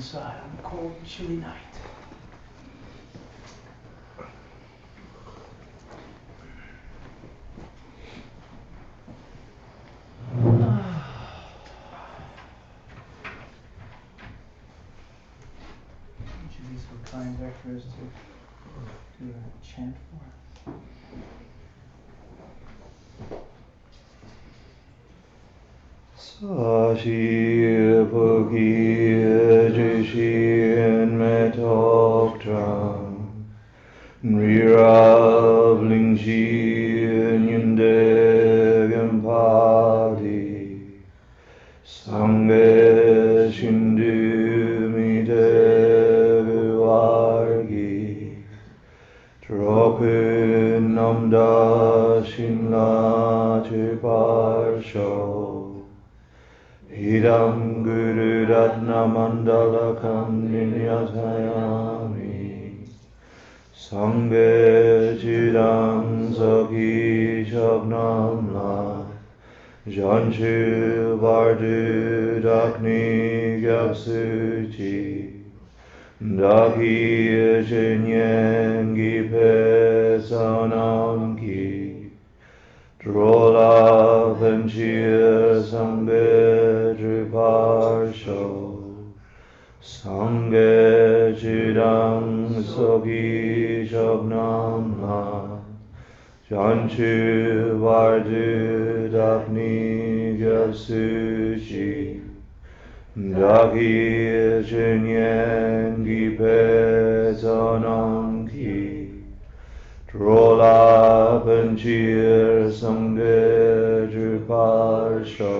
inside on a cold and chilly night. Would you be so kind, Vector, as to do a chant for us? Sashi Bhagi Jishin Metokdram Nrirav Lingshi Nyundegam Padi Sangye Shindu Mitevargi Dropin Namda Shinla Chiparsho Idam Guru Ratna Mandalakam Ninyatayami Sangye Chidam Saki Shagnamla Janchu Vardu Dakni Gyapsuchi Daki Chinyengi Pesanamki Drola Venchir Sangye Driparsho Sangye Chidam Sogi Shagnamla Janchu Vardu Dakni Gyapsuchi Daki Chinyengi Pesanamki Drola Benchir Sangye Driparsho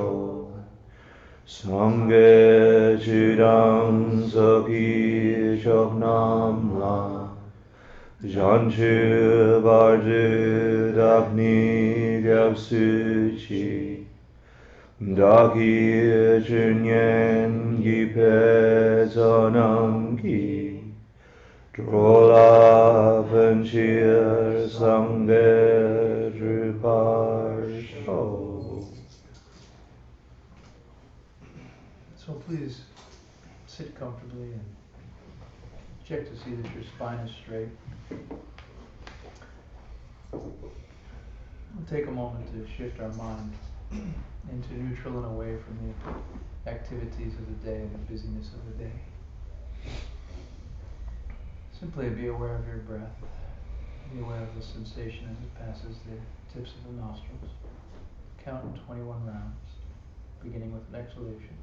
Sangye Chidam Saki Shagnamla Janchu Vardu Dakni Gyapsuchi Daki Chinyengi Pesanamki Drola Benchir Sangye Driparsho. So please sit comfortably and check to see that your spine is straight. We'll take a moment to shift our mind into neutral and away from the activities of the day and the busyness of the day. Simply be aware of your breath. Be aware of the sensation as it passes the tips of the nostrils. Count in 21 rounds, beginning with an exhalation.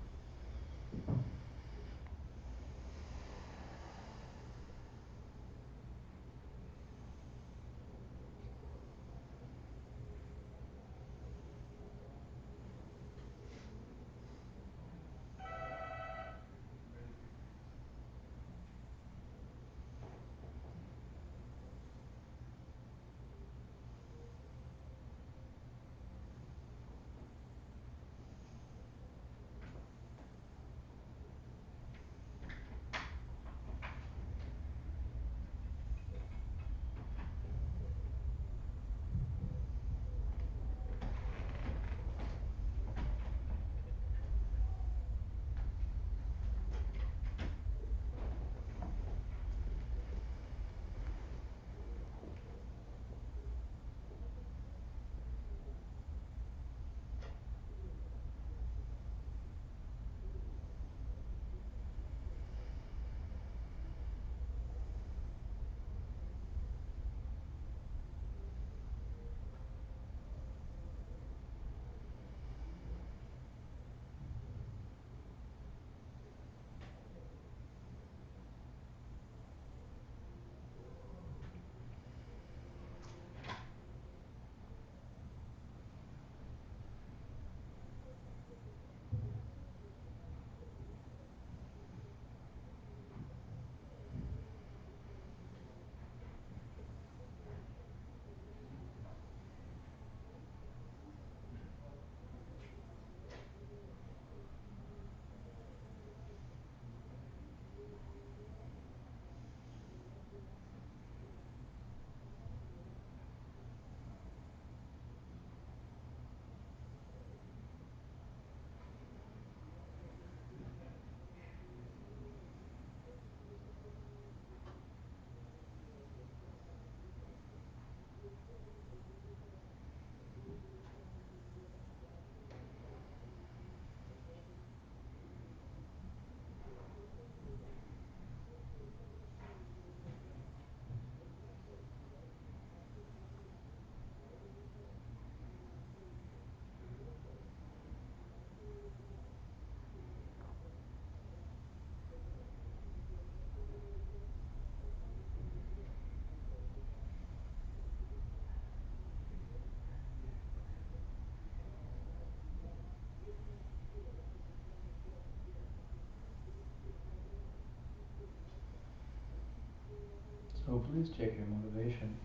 So please check your motivation.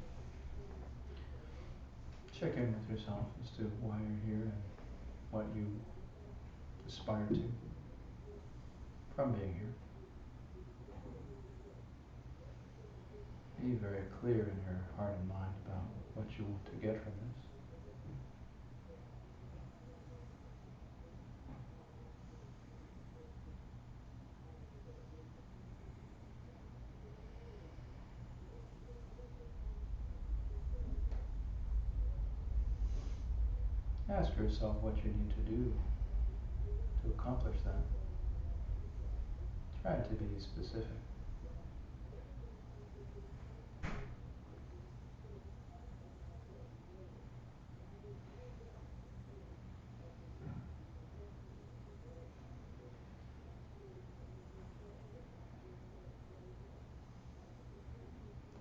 Check in with yourself as to why you're here and what you aspire to from being here. Be very clear in your heart and mind about what you want to get from this. Ask yourself what you need to do to accomplish that. Try to be specific.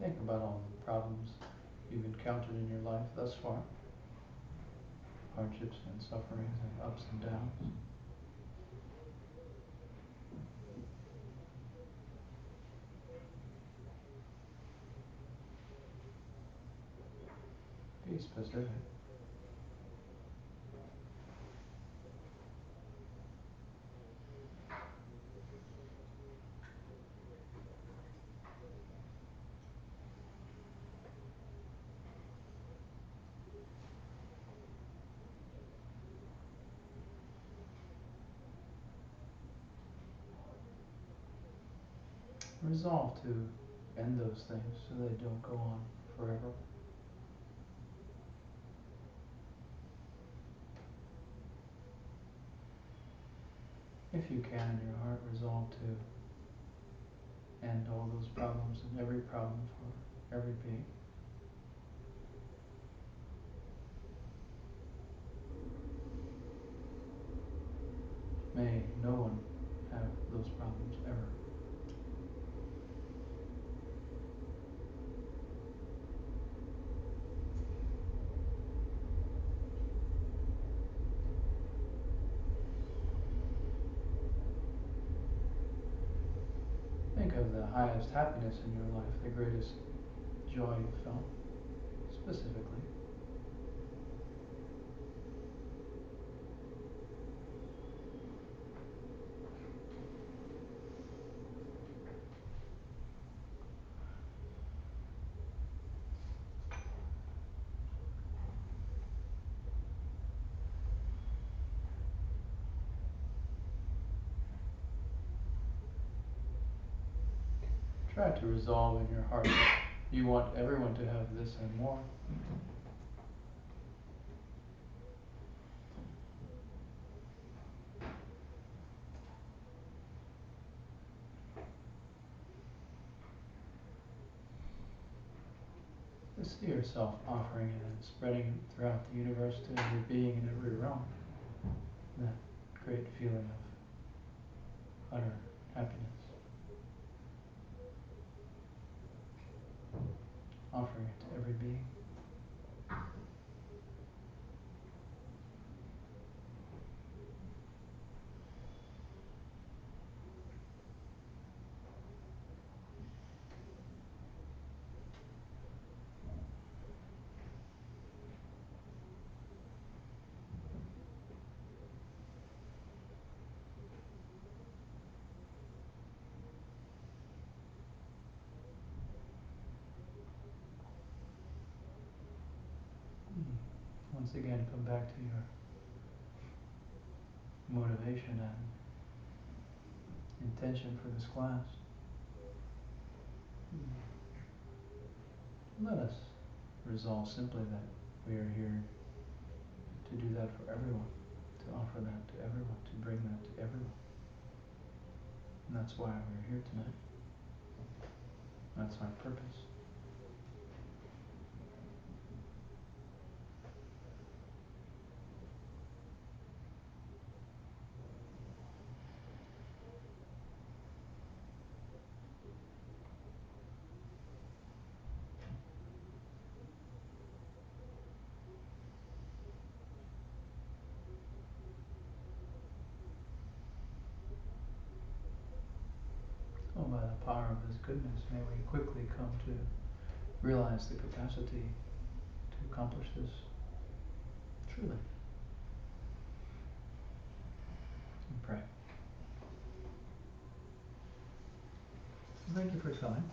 Think about all the problems you've encountered in your life thus far. Hardships and sufferings and ups and downs. Be specific. Resolve to end those things so they don't go on forever. If you can in your heart, resolve to end all those problems and every problem for every being. May no one have those problems ever. Think of the highest happiness in your life, the greatest joy you felt, specifically. Try to resolve in your heart that you want everyone to have this and more. Just see yourself offering it and spreading it throughout the universe to every being in every realm. That great feeling of utter happiness. Offering it to every being. Once again, come back to your motivation and intention for this class. Let us resolve simply that we are here to do that for everyone, to offer that to everyone, to bring that to everyone. And that's why we're here tonight. That's our purpose. So by the power of this goodness, may we quickly come to realize the capacity to accomplish this truly. And pray. Thank you for coming.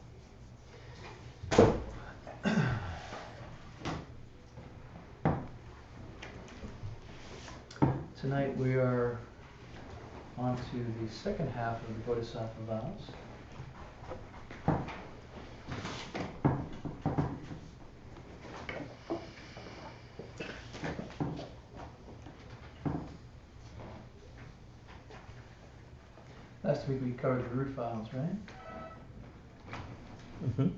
Tonight we are on to the second half of the Bodhisattva vows. Last week we covered the root vows, right? Mm-hmm.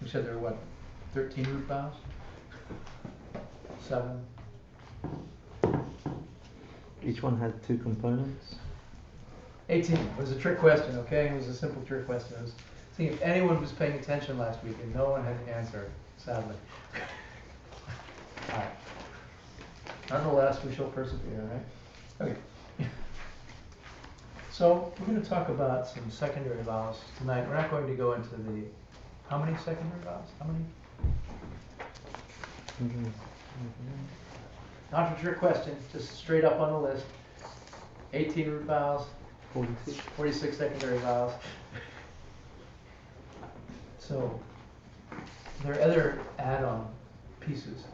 We said there were what, 13 root vows? 7? Each one had 2 components. 18. It was a trick question, okay? It was a simple trick question. I was seeing if anyone was paying attention last week, and no one had the answer, sadly. All right. Nonetheless, we shall persevere, right? Okay. So, we're going to talk about some secondary vows tonight. We're not going to go into the... How many secondary vows? How many? Mm-hmm. Not a trick question, just straight up on the list. 18 root vows, 46 secondary vows. So, there are other add-on pieces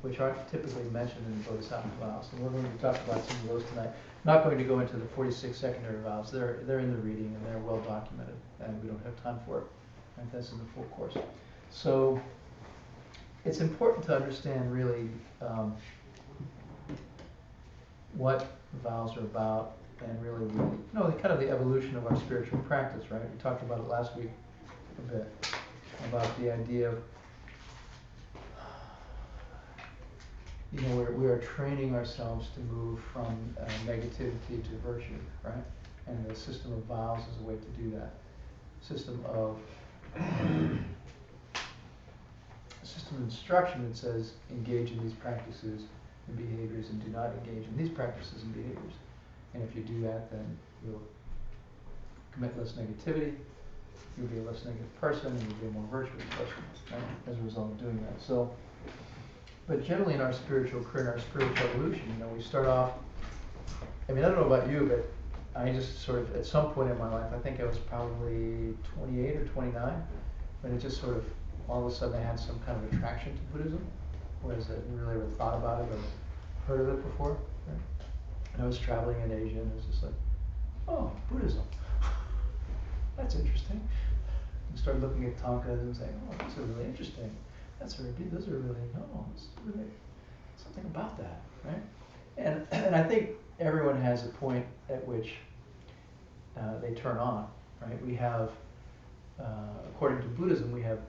which aren't typically mentioned in the Bodhisattva vows, and we're going to talk about some of those tonight. Not going to go into the 46 secondary vows. They're in the reading and they're well documented, and we don't have time for it. Right? That's in the full course. So, it's important to understand really what the vows are about, and really, kind of the evolution of our spiritual practice, right? We talked about it last week a bit, about the idea of, we are training ourselves to move from negativity to virtue, right? And the system of vows is a way to do that. System of instruction that says engage in these practices and behaviors, and do not engage in these practices and behaviors. And if you do that, then you'll commit less negativity, you'll be a less negative person, and you'll be a more virtuous person, right? As a result of doing that. So, but generally in our spiritual career, in our spiritual evolution, we start off, I don't know about you, but I just sort of, at some point in my life, I think I was probably 28 or 29, but it just sort of, all of a sudden I had some kind of attraction to Buddhism, whereas I hadn't really ever thought about it or heard of it before. Right? And I was traveling in Asia, and it was just like, oh, Buddhism. That's interesting. And started looking at tankas and saying, oh, these are really interesting. Those are really, it's really something about that, right? And I think everyone has a point at which they turn on, right? We have, according to Buddhism, we have,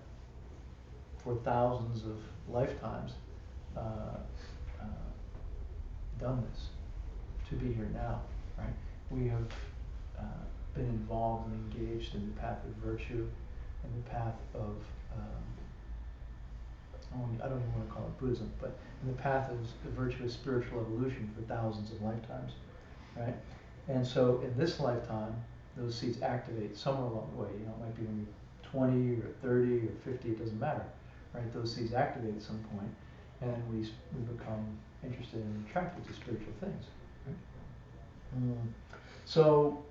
for thousands of lifetimes, done this to be here now, right? We have been involved and engaged in the path of virtue and the path of, I don't even want to call it Buddhism, but in the path of the virtuous spiritual evolution for thousands of lifetimes, right? And so in this lifetime, those seeds activate somewhere along the way. It might be when you're 20 or 30 or 50, it doesn't matter, right? Those seeds activate at some point, and then we become interested and attracted to spiritual things, right? So,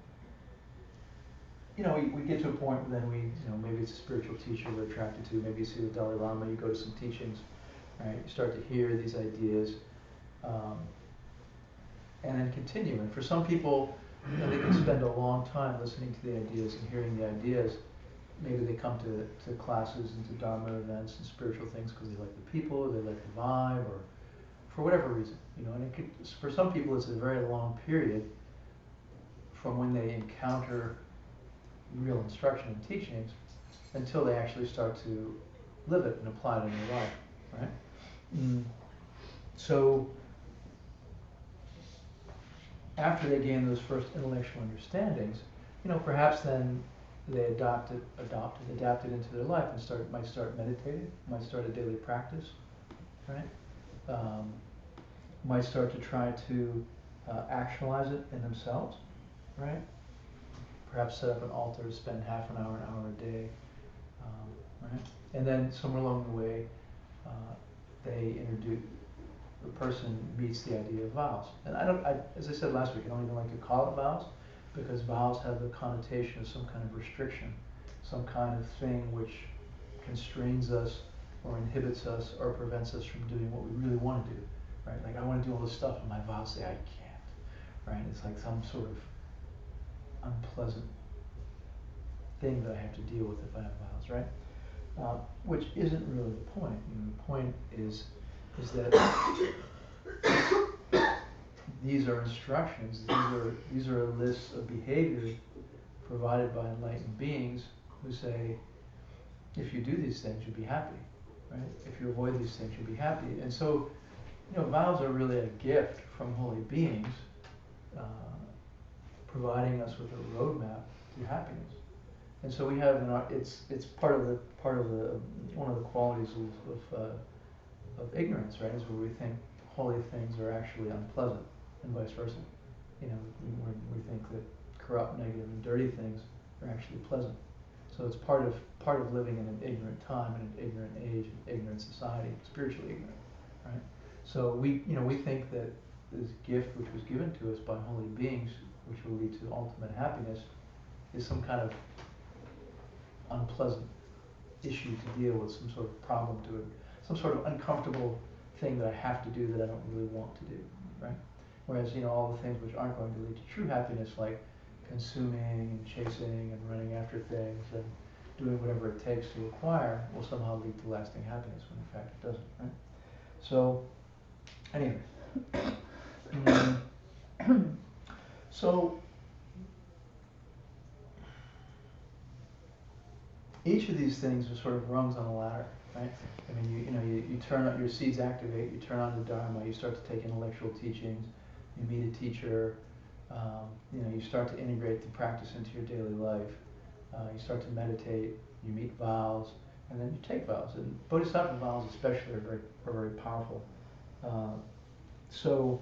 we get to a point where then maybe it's a spiritual teacher we're attracted to, maybe you see the Dalai Lama, you go to some teachings, right? You start to hear these ideas, and then continue. And for some people, they can spend a long time listening to the ideas and hearing the ideas. Maybe they come to classes and to Dharma events and spiritual things because they like the people, they like the vibe, or for whatever reason, and for some people it's a very long period from when they encounter real instruction and teachings until they actually start to live it and apply it in their life, right? So after they gain those first intellectual understandings, perhaps then they adapted into their life and might start meditating, might start a daily practice, right? Might start to try to actualize it in themselves, right? Perhaps set up an altar, spend half an hour a day, right? And then somewhere along the way, they introduce, the person meets the idea of vows. And as I said last week, I don't even like to call it vows, because vows have the connotation of some kind of restriction, some kind of thing which constrains us or inhibits us or prevents us from doing what we really want to do, right? Like, I want to do all this stuff, and my vows say I can't, right? It's like some sort of unpleasant thing that I have to deal with if I have vows, right? Which isn't really the point. The point is that these are instructions. These are a list of behaviors provided by enlightened beings who say, if you do these things, you'll be happy, right? If you avoid these things, you'll be happy. And so, vows are really a gift from holy beings, providing us with a roadmap to happiness. And so we have, it's part of the one of the qualities of ignorance, right? Is where we think holy things are actually unpleasant, and vice versa. We think that corrupt, negative, and dirty things are actually pleasant. So it's part of living in an ignorant time, in an ignorant age, an ignorant society, spiritually ignorant, right? So we think that this gift which was given to us by holy beings, which will lead to ultimate happiness, is some kind of unpleasant issue to deal with, some sort of problem to it, some sort of uncomfortable thing that I have to do that I don't really want to do, right? Whereas, all the things which aren't going to lead to true happiness, like consuming and chasing and running after things and doing whatever it takes to acquire, will somehow lead to lasting happiness, when in fact it doesn't, right? So, anyway. So, each of these things are sort of rungs on a ladder, right? I mean, you turn on, your seeds activate, you turn on the Dharma, you start to take intellectual teachings, you meet a teacher, you start to integrate the practice into your daily life, you start to meditate, you meet vows, and then you take vows. And Bodhisattva vows especially are very powerful. So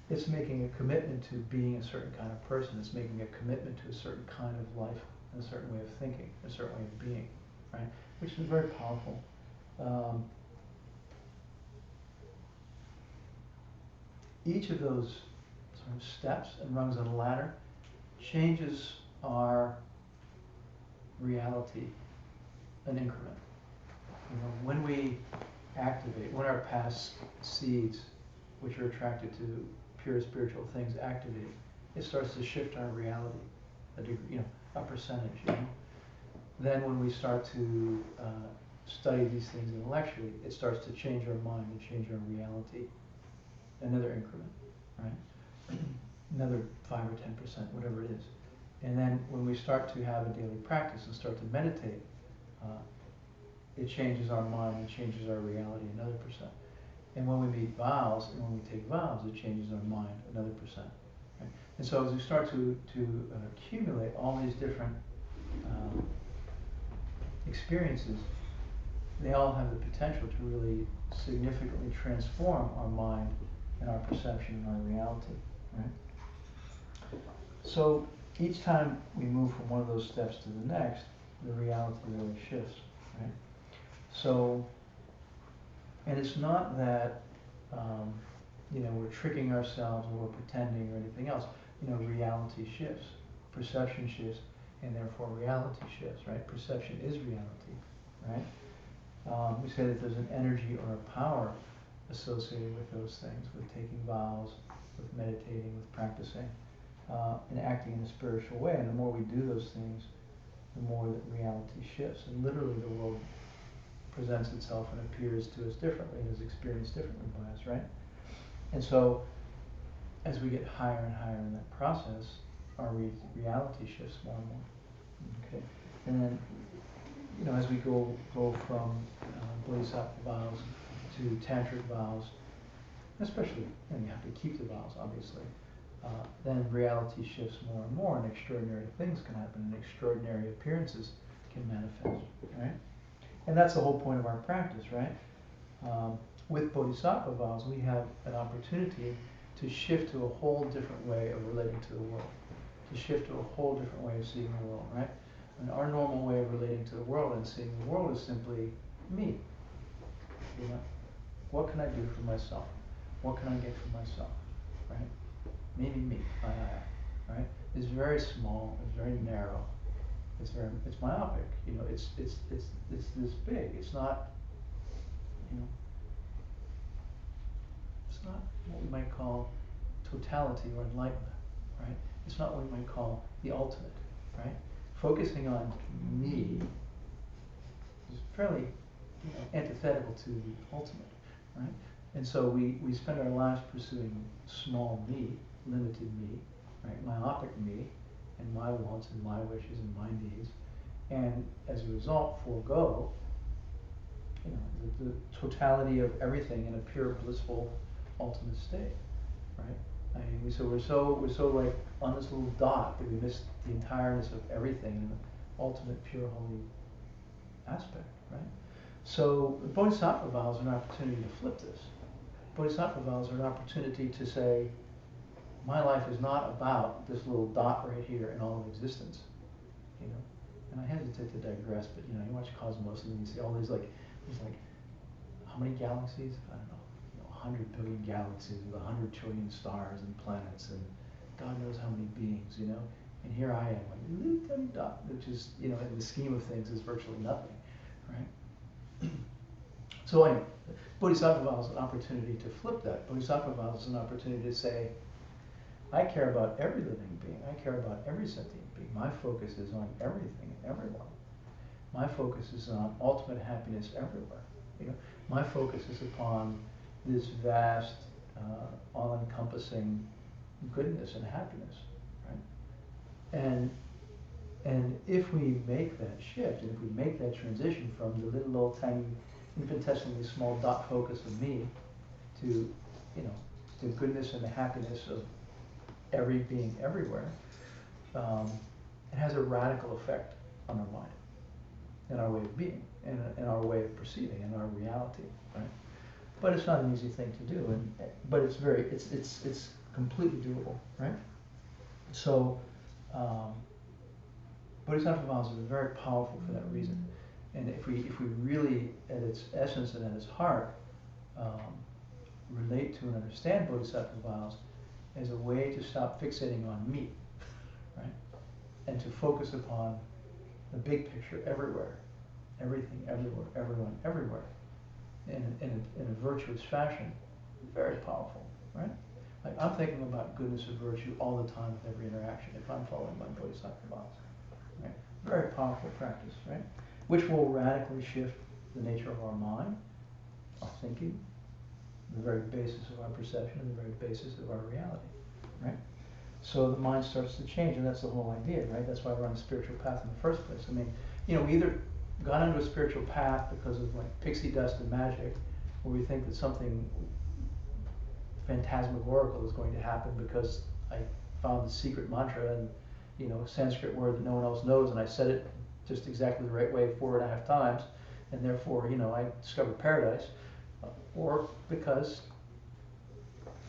it's making a commitment to being a certain kind of person, it's making a commitment to a certain kind of life, a certain way of thinking, a certain way of being, right? Which is very powerful. Each of those sort of steps and rungs on the ladder changes our reality an increment. When we activate, when our past seeds, which are attracted to pure spiritual things, activate, it starts to shift our reality a degree, a percentage. Then when we start to study these things intellectually, it starts to change our mind and change our reality. Another increment, right? Another 5 or 10%, whatever it is. And then when we start to have a daily practice and start to meditate, it changes our mind and changes our reality another percent. And when we meet vows and when we take vows, it changes our mind another percent. Right? And so as we start to accumulate all these different experiences, they all have the potential to really significantly transform our mind and our perception and our reality. Right? So each time we move from one of those steps to the next, the reality really shifts. Right? So, and it's not that we're tricking ourselves or we're pretending or anything else. Reality shifts, perception shifts, and therefore reality shifts. Right? Perception is reality. Right? We say that there's an energy or a power associated with those things, with taking vows, with meditating, with practicing, and acting in a spiritual way. And the more we do those things, the more that reality shifts. And literally the world presents itself and appears to us differently and is experienced differently by us, right? And so, as we get higher and higher in that process, our reality shifts more and more. Okay, and then, as we go from Bodhisattva vows to tantric vows, especially, you have to keep the vows, obviously. Then reality shifts more and more, and extraordinary things can happen, and extraordinary appearances can manifest, right? And that's the whole point of our practice, right? With Bodhisattva vows, we have an opportunity to shift to a whole different way of relating to the world, to shift to a whole different way of seeing the world, right? And our normal way of relating to the world and seeing the world is simply me. You know, what can I do for myself? What can I get for myself? Right? Maybe me. I. Right? It's very small. It's very narrow. It's myopic. You know, it's this big. It's not. You know, it's not what we might call totality or enlightenment. Right? It's not what we might call the ultimate. Right? Focusing on me is fairly, you know, antithetical to the ultimate, right? And so we spend our lives pursuing small me, limited me, right? Myopic me, and my wants and my wishes and my needs, and as a result forego, you know, the totality of everything in a pure blissful ultimate state, right? I mean, we're so like on this little dot that we miss the entireness of everything in the ultimate pure holy aspect, right? So the Bodhisattva vows are an opportunity to flip this. Bodhisattva vows are an opportunity to say, my life is not about this little dot right here in all of existence, you know. And I hesitate to digress, but you know, you watch Cosmos and you see all these like, how many galaxies? I don't know, 100 billion galaxies with 100 trillion stars and planets and God knows how many beings, you know. And here I am, like a little tiny dot, which is, you know, in the scheme of things is virtually nothing, right? So anyway, Bodhisattva vow is an opportunity to flip that. Bodhisattva vow is an opportunity to say, I care about every living being. I care about every sentient being. My focus is on everything and everyone. My focus is on ultimate happiness everywhere. You know, my focus is upon this vast, all-encompassing goodness and happiness, right? And if we make that shift, and if we make that transition from the little old tiny, infinitesimally small dot focus of me to, you know, the goodness and the happiness of every being everywhere, it has a radical effect on our mind, and our way of being, and our way of perceiving, and our reality, right? But it's not an easy thing to do, but it's completely doable, right? So Bodhisattva vows are very powerful for that reason, and if we really, at its essence and at its heart, relate to and understand Bodhisattva vows as a way to stop fixating on me, right, and to focus upon the big picture everywhere, everything, everywhere, everyone, everywhere, in a virtuous fashion, very powerful, right? Like I'm thinking about goodness and virtue all the time with every interaction if I'm following my Bodhisattva vows, right? Very powerful practice, right? Which will radically shift the nature of our mind, our thinking, the very basis of our perception, and the very basis of our reality, right? So the mind starts to change, and that's the whole idea, right? That's why we're on the spiritual path in the first place. I mean, you know, we either got onto a spiritual path because of like pixie dust and magic, or we think that something phantasmagorical is going to happen because I found the secret mantra and, you know, Sanskrit word that no one else knows, and I said it just exactly the right way 4.5 times, and therefore, you know, I discovered paradise, or because,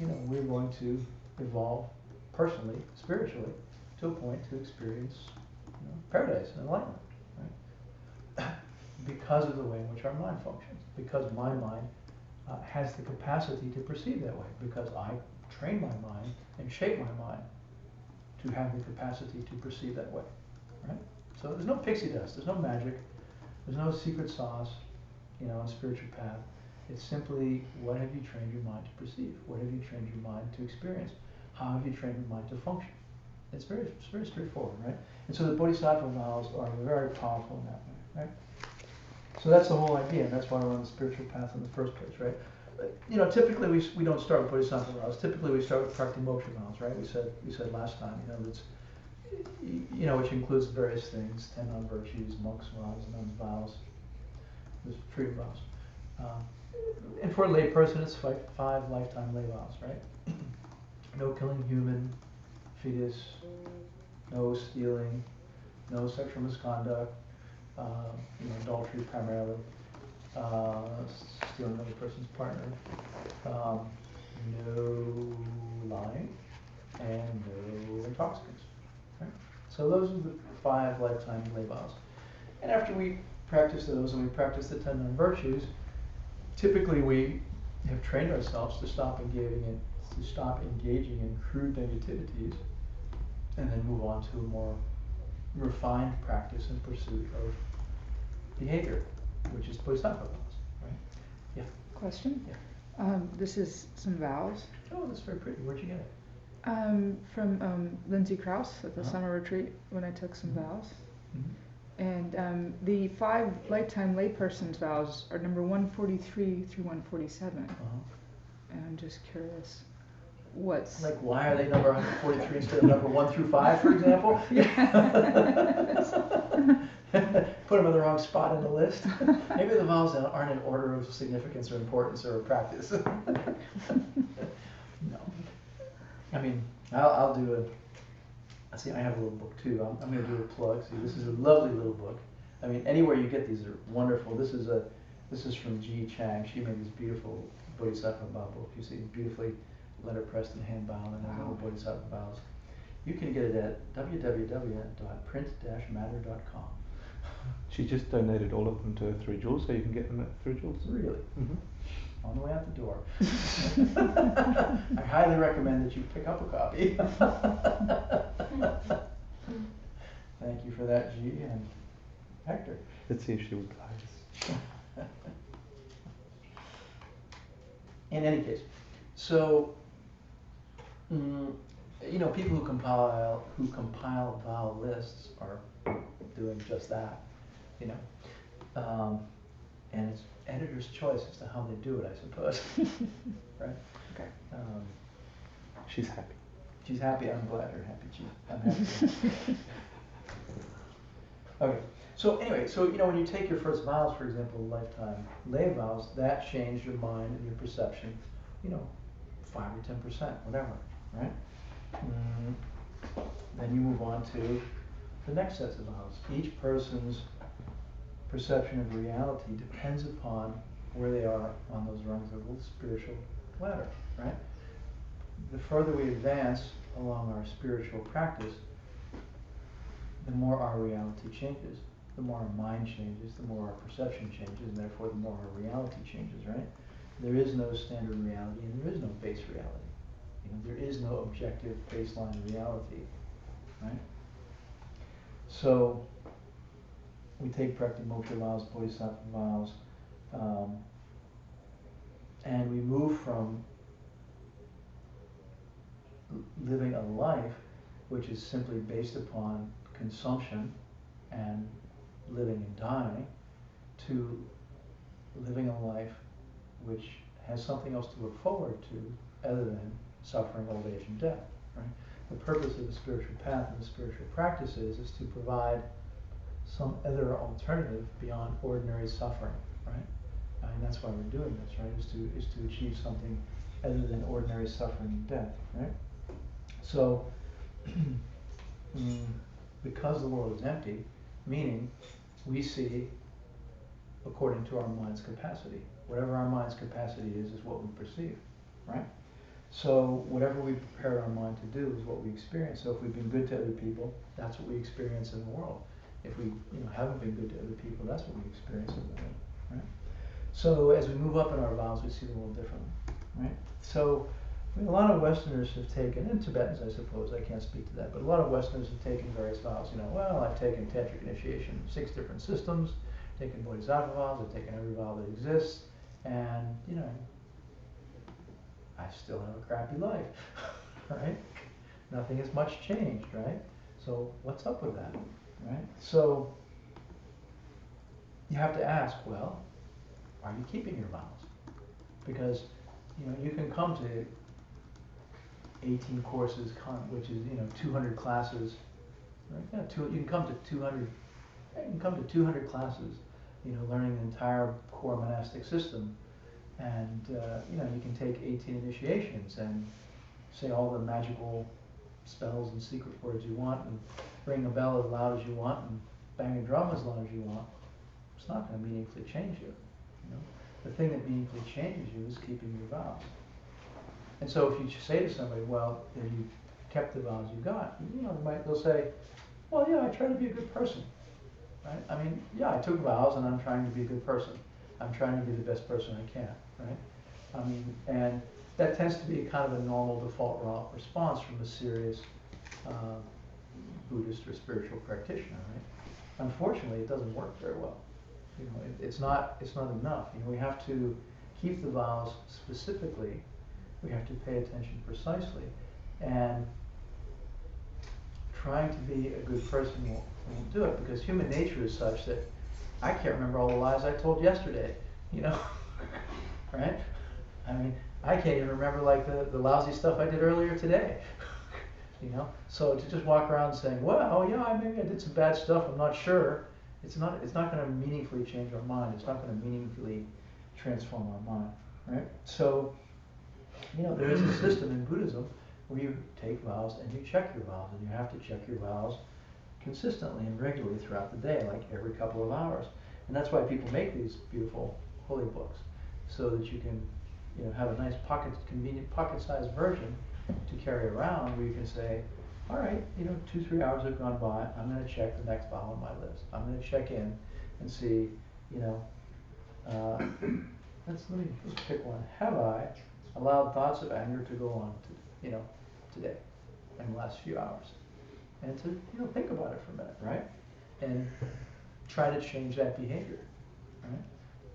you know, we're going to evolve personally, spiritually, to a point to experience, you know, paradise and enlightenment, right? Because of the way in which our mind functions, because my mind has the capacity to perceive that way, because I train my mind and shape my mind to have the capacity to perceive that way, right? So there's no pixie dust, there's no magic, there's no secret sauce, you know, on a spiritual path. It's simply, what have you trained your mind to perceive? What have you trained your mind to experience? How have you trained your mind to function? It's very straightforward, right? And so the Bodhisattva vows are very powerful in that way, right? So that's the whole idea, and that's why we're on the spiritual path in the first place, right? You know, typically we don't start with Bodhisattva vows. Typically we start with Pratimoksha vows, right? We said last time, you know, it's, you know, which includes various things: 10 non-virtues, monks' vows, nuns' vows, there's freedom vows. And for a lay person, it's 5 lifetime lay vows, right? No killing human, fetus, no stealing, no sexual misconduct, you know, adultery primarily, stealing another person's partner, no lying, and no intoxicants. Right? So those are the 5 lifetime lay vows. And after we practice those and we practice the 10 non-virtues, typically we have trained ourselves to stop engaging in crude negativities and then move on to a more refined practice and pursuit of behavior, which is bodhisattva vows, right? Yeah. Question? Yeah. This is some vows. Oh, that's very pretty. Where'd you get it? From Lindsay Krause at the Uh-huh. summer retreat when I took some Mhm. vows. Mm-hmm. And the 5 lifetime layperson's vows are number 143 through 147. Uh-huh. And I'm just curious, what's... Like, why are they number 143 instead of number 1 through 5, for example? Put them in the wrong spot in the list. Maybe the vows aren't in order of significance or importance or practice. No. I mean, I'll do a, see, I have a little book too. I'm going to do a plug. See, this is a lovely little book. I mean, anywhere you get these are wonderful. This is from Ji Chang. She made this beautiful Bodhisattva vow book. You see, beautifully letterpressed and hand bound, and has all the Bodhisattva vows. You can get it at www.print-matter.com. She just donated all of them to 3 Jewels, so you can get them at 3 Jewels. Really? Mm-hmm. On the way out the door. I highly recommend that you pick up a copy. Thank you for that, G and Hector. Let's see if she replies. In any case, so you know, people who compile vow lists are doing just that, you know, and it's editor's choice as to how they do it, I suppose. Right? Okay. She's happy. She's happy. I'm glad you're happy, Chief. I'm happy. Okay. So anyway, so you know, when you take your first vows, for example, lifetime lay vows, that changed your mind and your perception, you know, 5 or 10%, whatever, right? Then you move on to the next sets of vows. Each person's perception of reality depends upon where they are on those rungs of the spiritual ladder, right? The further we advance along our spiritual practice, the more our reality changes, the more our mind changes, the more our perception changes, and therefore the more our reality changes, right? There is no standard reality and there is no base reality. You know, there is no objective baseline reality, right? So we take Praktimoksha vows, Bodhisattva vows, and we move from living a life which is simply based upon consumption and living and dying to living a life which has something else to look forward to other than suffering, old age, and death, right? The purpose of the spiritual path and the spiritual practices is to provide some other alternative beyond ordinary suffering, right? And that's why we're doing this, right? Is to achieve something other than ordinary suffering and death, right? So, because the world is empty, meaning we see according to our mind's capacity. Whatever our mind's capacity is what we perceive, right? So whatever we prepare our mind to do is what we experience. So if we've been good to other people, that's what we experience in the world. If we haven't been good to other people, that's what we experience in the world, right? So as we move up in our vows, we see the world differently, right? So I mean, a lot of Westerners have taken, and Tibetans I suppose, I can't speak to that, but a lot of Westerners have taken various vows. You know, well, I've taken tantric initiation, 6 different systems, taken bodhisattva vows, I've taken every vow that exists, and you know, I still have a crappy life, right? Nothing has much changed, right? So what's up with that, right? So you have to ask, well, are you keeping your vows? Because you can come to 18 courses, which is 200 classes, right? Yeah, you can come to 200. You can come to 200 classes, learning the entire core monastic system, and you can take 18 initiations and say all the magical spells and secret words you want, and ring a bell as loud as you want, and bang a drum as loud as you want. It's not going to meaningfully change you. The thing that meaningfully changes you is keeping your vows. And so if you say to somebody, well, have you kept the vows you got? They'll say, well, yeah, I try to be a good person. right? I mean, yeah, I took vows and I'm trying to be a good person. I'm trying to be the best person I can, right? I mean, and that tends to be kind of a normal default response from a serious Buddhist or spiritual practitioner, right? Unfortunately, it doesn't work very well. You know, it's not enough. You know, we have to keep the vows specifically. We have to pay attention precisely, and trying to be a good person will do it, because human nature is such that I can't remember all the lies I told yesterday, you know, right? I mean, I can't even remember like the lousy stuff I did earlier today, you know? So to just walk around saying, well, yeah, maybe I did some bad stuff, I'm not sure, it's not going to meaningfully change our mind. It's not going to meaningfully transform our mind, right? So, you know, there is a system in Buddhism where you take vows and you check your vows, and you have to check your vows consistently and regularly throughout the day, like every couple of hours. And that's why people make these beautiful holy books, so that you can, you know, have a nice convenient pocket-sized version to carry around, where you can say, all right, you know, 2-3 hours have gone by, I'm going to check the next vow on my list. I'm going to check in and see, you know, let's pick one. Have I allowed thoughts of anger to go on, you know, today, in the last few hours? And to, you know, think about it for a minute, right? And try to change that behavior, right?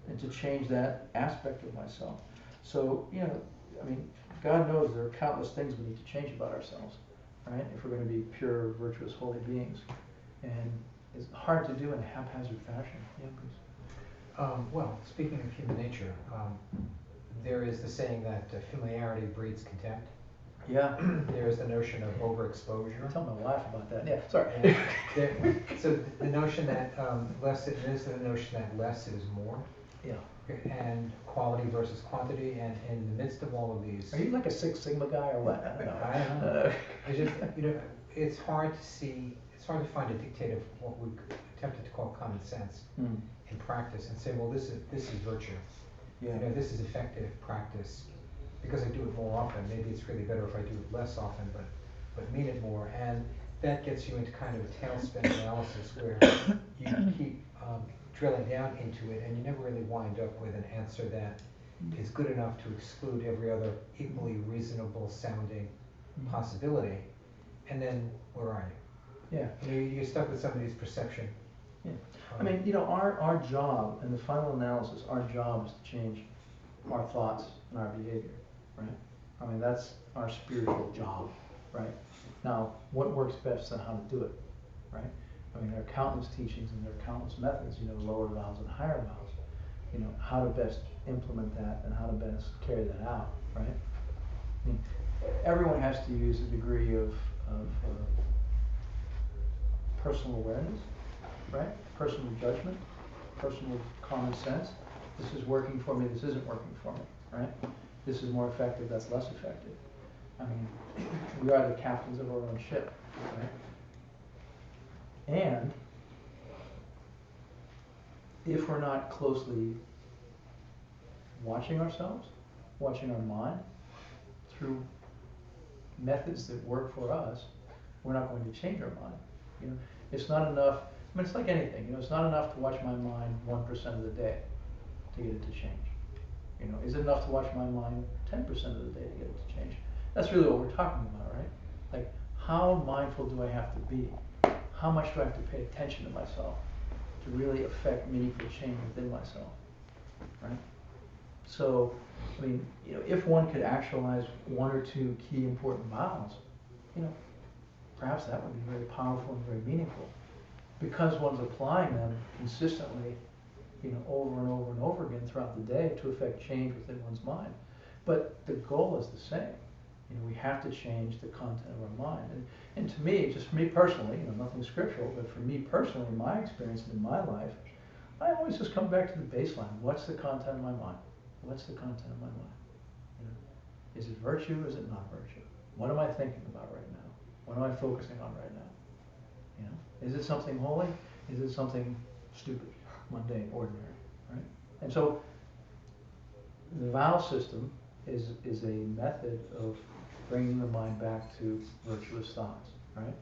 And to change that aspect of myself. So, you know, I mean, God knows there are countless things we need to change about ourselves, right? If we're going to be pure, virtuous, holy beings. And it's hard to do in a haphazard fashion. Yeah, please. Well, speaking of human nature, there is the saying that familiarity breeds contempt. Yeah. There is the notion of overexposure. Tell my wife about that. Yeah, sorry. So the notion that less is the notion that less is more. Yeah. And quality versus quantity, and in the midst of all of these. Are you like a Six Sigma guy or what? I don't know. I don't know. It's just, you know, it's hard to see. It's hard to find a dictate of what we attempted to call common sense in practice, and say, well, this is virtue. Yeah. You know, this is effective practice because I do it more often. Maybe it's really better if I do it less often, but mean it more. And that gets you into kind of a tailspin analysis where you keep drilling down into it, and you never really wind up with an answer that is good enough to exclude every other equally reasonable sounding possibility. And then where are you? Yeah. You know, you're stuck with somebody's perception. Yeah. I mean, you know, our job, in the final analysis, our job is to change our thoughts and our behavior, right? I mean, that's our spiritual job, right? Now, what works best and how to do it, right? I mean, there are countless teachings and there are countless methods, you know, lower vows and higher vows, you know, how to best implement that and how to best carry that out, right? I mean, everyone has to use a degree of personal awareness, right? Personal judgment, personal common sense. This is working for me, this isn't working for me, right? This is more effective, that's less effective. I mean, we are the captains of our own ship, right? And if we're not closely watching ourselves, watching our mind through methods that work for us, we're not going to change our mind. You know, it's not enough. I mean, it's like anything. You know, it's not enough to watch my mind 1% of the day to get it to change. You know, is it enough to watch my mind 10% of the day to get it to change? That's really what we're talking about, right? Like, how mindful do I have to be? How much do I have to pay attention to myself to really affect meaningful change within myself, right? So, I mean, you know, if one could actualize 1 or 2 key important vows, you know, perhaps that would be very powerful and very meaningful, because one's applying them consistently, you know, over and over and over again throughout the day to affect change within one's mind. But the goal is the same. You know, we have to change the content of our mind. And to me, just for me personally, you know, nothing scriptural, but for me personally, in my experience and in my life, I always just come back to the baseline. What's the content of my mind? What's the content of my mind? You know, is it virtue or is it not virtue? What am I thinking about right now? What am I focusing on right now? You know, is it something holy? Is it something stupid, mundane, ordinary, right? And so the vow system is a method of bringing the mind back to virtuous thoughts, right?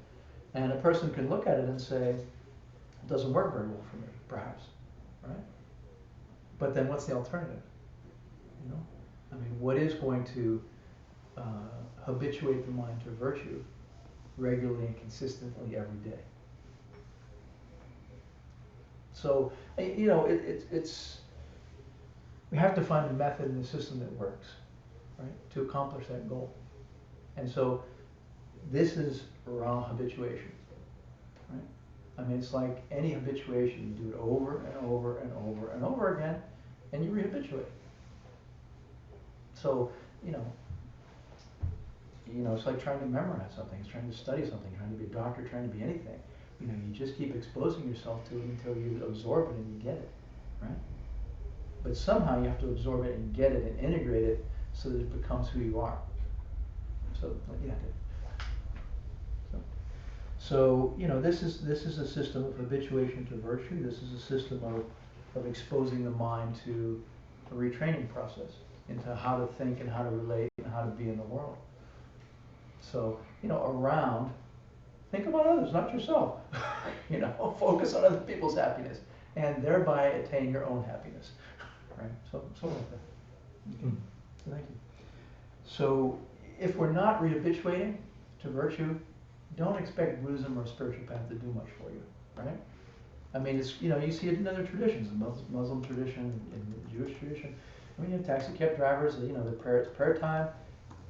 And a person can look at it and say, It doesn't work very well for me, perhaps, right? But then what's the alternative? You know, I mean, what is going to habituate the mind to virtue regularly and consistently every day? So, you know, it's we have to find a method and a system that works, right, to accomplish that goal. And so, this is around habituation, right? I mean, it's like any habituation. You do it over and over and over and over again, and you rehabituate. So, you know, it's like trying to memorize something. It's trying to study something, trying to be a doctor, trying to be anything. You know, you just keep exposing yourself to it until you absorb it and you get it, right? But somehow you have to absorb it and get it and integrate it so that it becomes who you are. So, yeah. So, you know, this is a system of habituation to virtue. This is a system of exposing the mind to a retraining process into how to think and how to relate and how to be in the world. So, you know, around, think about others, not yourself. You know, focus on other people's happiness and thereby attain your own happiness. Right? So like that. Okay. So thank you. So if we're not rehabituating to virtue, don't expect Buddhism or spiritual path to do much for you, right? I mean, it's, you know, you see it in other traditions, the Muslim tradition, in the Jewish tradition. I mean, you have taxi cab drivers, you know, it's prayer time.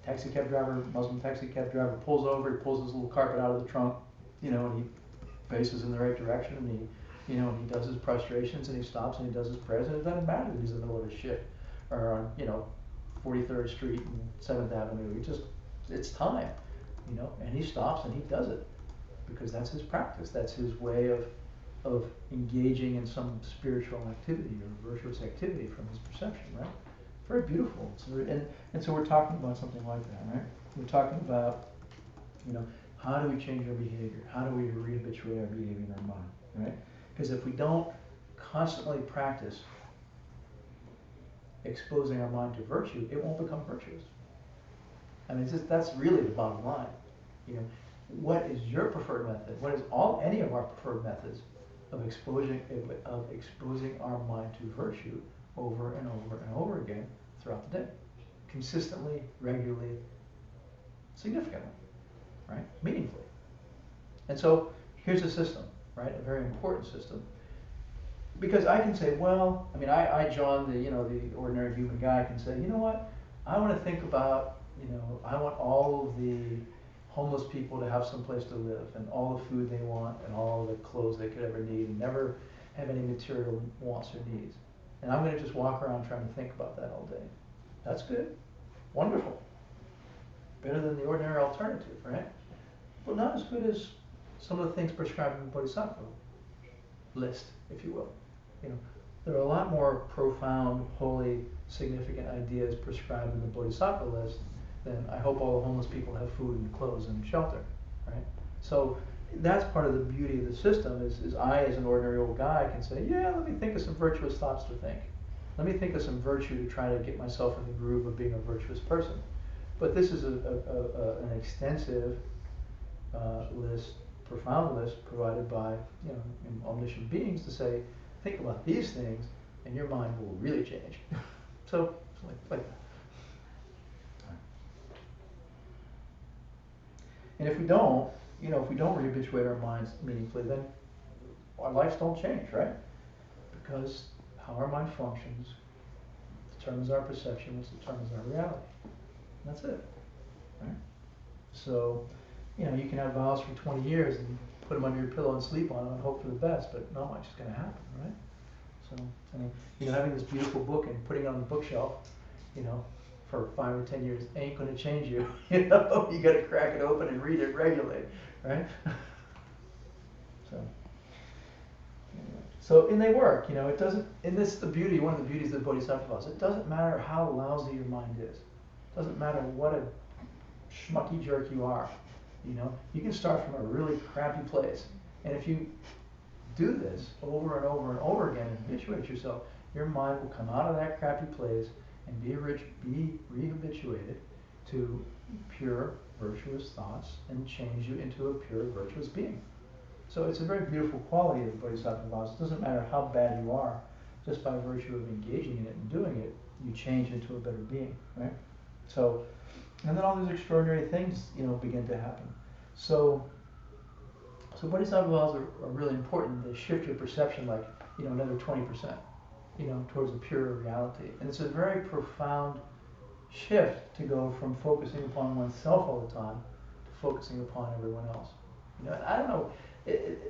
Taxi cab driver, Muslim taxi cab driver pulls over, he pulls his little carpet out of the trunk, you know, and he faces in the right direction, and he, you know, he does his prostrations, and he stops, and he does his prayers, and it doesn't matter that he's in the middle of his shift, or on, you know, 43rd Street and 7th Avenue. It's time, you know, and he stops and he does it, because that's his practice, that's his way of engaging in some spiritual activity or virtuous activity from his perception, right? Very beautiful. And so we're talking about something like that, right? We're talking about, you know, how do we change our behavior? How do we rehabituate our behavior in our mind, right? Because if we don't constantly practice exposing our mind to virtue, it won't become virtuous. I mean, that's really the bottom line. You know, what is your preferred method? What is any of our preferred methods of exposing our mind to virtue over and over and over again throughout the day, consistently, regularly, significantly, right? Meaningfully. And so here's a system, right? A very important system. Because I can say, well, I mean, I John, the ordinary human guy, can say, you know what? I want to think about, you know, I want all of the homeless people to have some place to live, and all the food they want, and all the clothes they could ever need, and never have any material wants or needs. And I'm going to just walk around trying to think about that all day. That's good. Wonderful. Better than the ordinary alternative, right? But not as good as some of the things prescribed in the Bodhisattva list, if you will. You know, there are a lot more profound, holy, significant ideas prescribed in the Bodhisattva list than I hope all the homeless people have food and clothes and shelter, right? So that's part of the beauty of the system is I, as an ordinary old guy, can say, yeah, let me think of some virtuous thoughts to think. Let me think of some virtue to try to get myself in the groove of being a virtuous person. But this is an extensive list, profound list provided by, you know, omniscient beings to say, think about these things, and your mind will really change. So, like that. And if we don't, you know, if we don't rehabituate our minds meaningfully, then our lives don't change, right? Because how our mind functions determines our perception, which determines our reality. And that's it, right? So, you know, you can have vows for 20 years and put them under your pillow and sleep on them and hope for the best, but not much is going to happen, right? So, I mean, you know, having this beautiful book and putting it on the bookshelf, you know, for 5 or 10 years ain't going to change you. You know, you got to crack it open and read it regularly, right? So, and they work. You know, it doesn't. And this is the beauty. One of the beauties of the Bodhisattva vows. It doesn't matter how lousy your mind is. It doesn't matter what a schmucky jerk you are. You know, you can start from a really crappy place, and if you do this over and over and over again and habituate yourself, your mind will come out of that crappy place and be rehabituated to pure virtuous thoughts and change you into a pure virtuous being. So it's a very beautiful quality of the Bodhisattva vows. It doesn't matter how bad you are, just by virtue of engaging in it and doing it, you change into a better being, right? So, and then all these extraordinary things, begin to happen. So Bodhisattva vows are really important. They shift your perception like, another 20%, towards a pure reality. And it's a very profound shift to go from focusing upon oneself all the time to focusing upon everyone else. I don't know,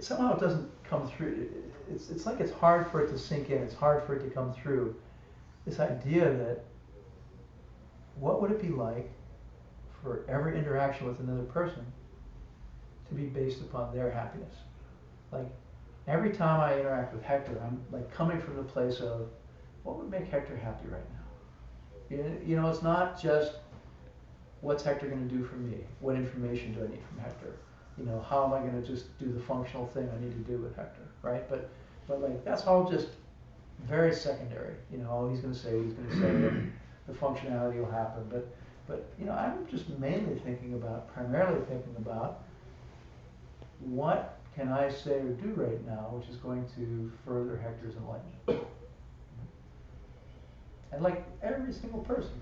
somehow it doesn't come through. It's like it's hard for it to sink in. It's hard for it to come through. This idea that what would it be like for every interaction with another person to be based upon their happiness? Like, every time I interact with Hector, I'm like coming from the place of, what would make Hector happy right now? It's not just, what's Hector going to do for me? What information do I need from Hector? How am I going to just do the functional thing I need to do with Hector, right? But like, that's all just very secondary. All he's going to say, and the functionality will happen. But I'm just primarily thinking about what can I say or do right now which is going to further Hector's enlightenment. And like every single person,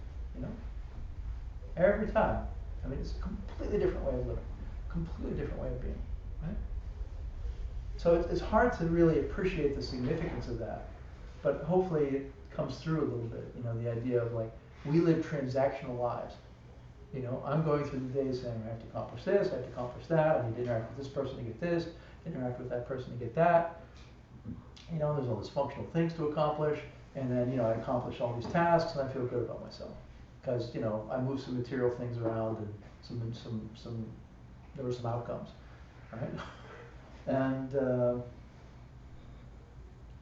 every time. I mean, it's a completely different way of living, completely different way of being, right? So it's hard to really appreciate the significance of that, but hopefully it comes through a little bit, the idea of like, we live transactional lives. I'm going through the day saying, I have to accomplish this, I have to accomplish that, I need to interact with this person to get this, interact with that person to get that. There's all these functional things to accomplish, and then, I accomplish all these tasks and I feel good about myself. Because, I moved some material things around and there were some outcomes, right? And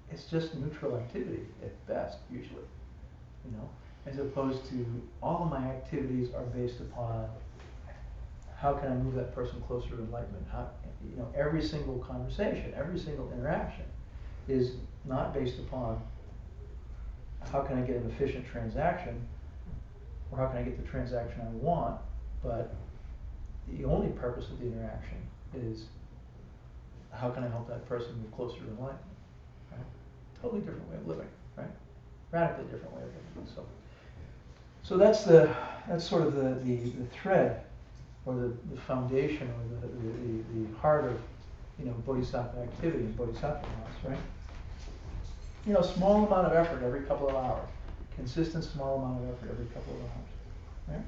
it's just neutral activity at best, usually, as opposed to all of my activities are based upon how can I move that person closer to enlightenment. How, every single conversation, every single interaction is not based upon how can I get an efficient transaction or how can I get the transaction I want, but the only purpose of the interaction is how can I help that person move closer to enlightenment, right? Totally different way of living, right? Radically different way of living. So that's sort of the thread, or the foundation, or the heart of bodhisattva activity and bodhisattva vows, right? Small amount of effort every couple of hours, consistent small amount of effort every couple of hours, right?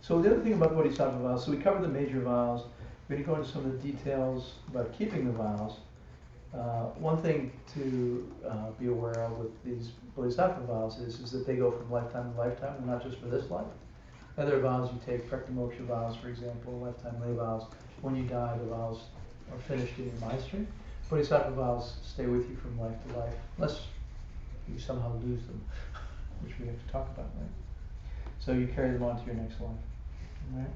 So the other thing about bodhisattva vows, so we covered the major vows. We're going to go into some of the details about keeping the vows. One thing to be aware of with these bodhisattva vows is that they go from lifetime to lifetime, and not just for this life. Other vows you take, pratimoksha vows, for example, lifetime lay vows. When you die, the vows are finished in your mind stream. Bodhisattva vows stay with you from life to life, unless you somehow lose them, which we have to talk about, right? So you carry them on to your next life, right?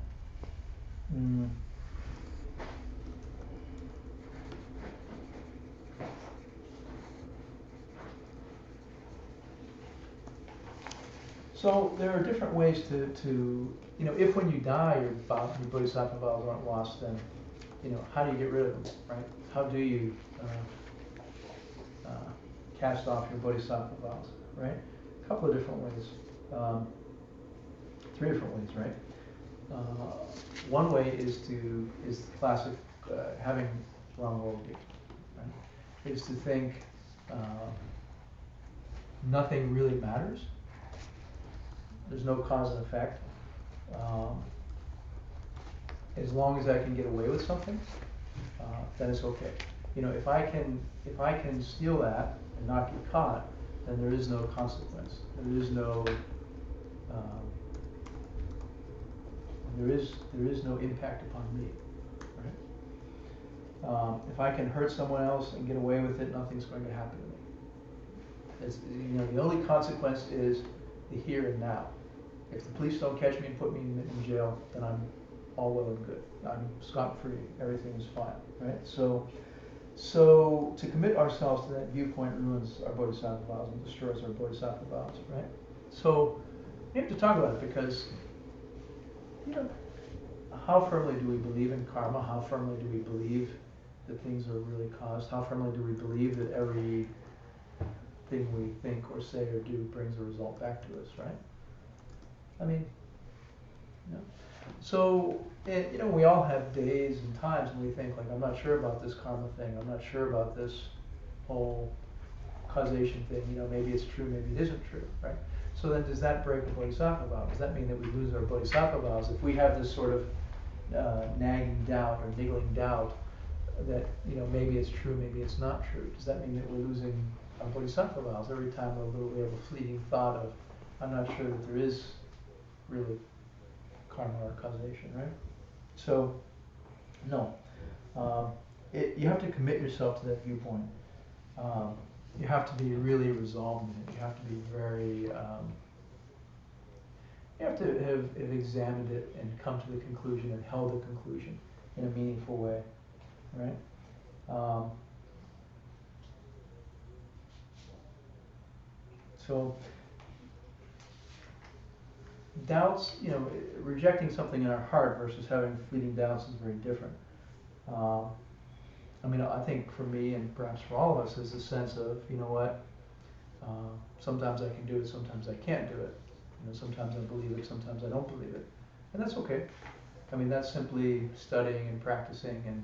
So there are different ways to if when you die your bodhisattva vows aren't lost, then how do you get rid of them, right? How do you cast off your bodhisattva vows, right? A couple of different ways, 3 different ways, right? One way is the classic having wrong worldview, right? Is to think nothing really matters. There's no cause and effect. As long as I can get away with something, then it's okay. If I can steal that and not get caught, then there is no consequence. There is no impact upon me. Right? If I can hurt someone else and get away with it, nothing's going to happen to me. It's, the only consequence is the here and now. If the police don't catch me and put me in jail, then I'm all well and good. I'm scot-free. Everything is fine, right? So to commit ourselves to that viewpoint ruins our bodhisattva vows and destroys our bodhisattva vows, right? So we have to talk about it because, you know, how firmly do we believe in karma? How firmly do we believe that things are really caused? How firmly do we believe that every thing we think or say or do brings a result back to us, right? I mean, you know. So, you know, we all have days and times when we think, like, I'm not sure about this karma thing. I'm not sure about this whole causation thing. You know, maybe it's true, maybe it isn't true, right? So then does that break a bodhisattva vow? Does that mean that we lose our bodhisattva vows? If we have this sort of nagging doubt or niggling doubt that, you know, maybe it's true, maybe it's not true, does that mean that we're losing our bodhisattva vows every time we have a fleeting thought of, I'm not sure that there is really karma or causation, right? So, no. You have to commit yourself to that viewpoint. You have to be really resolved in it. You have to be very, you have to have examined it and come to the conclusion and held the conclusion in a meaningful way, right? So, doubts, you know, rejecting something in our heart versus having fleeting doubts is very different. I mean, I think for me and perhaps for all of us is a sense of, you know what, sometimes I can do it, sometimes I can't do it. You know, sometimes I believe it, sometimes I don't believe it. And that's okay. I mean, that's simply studying and practicing and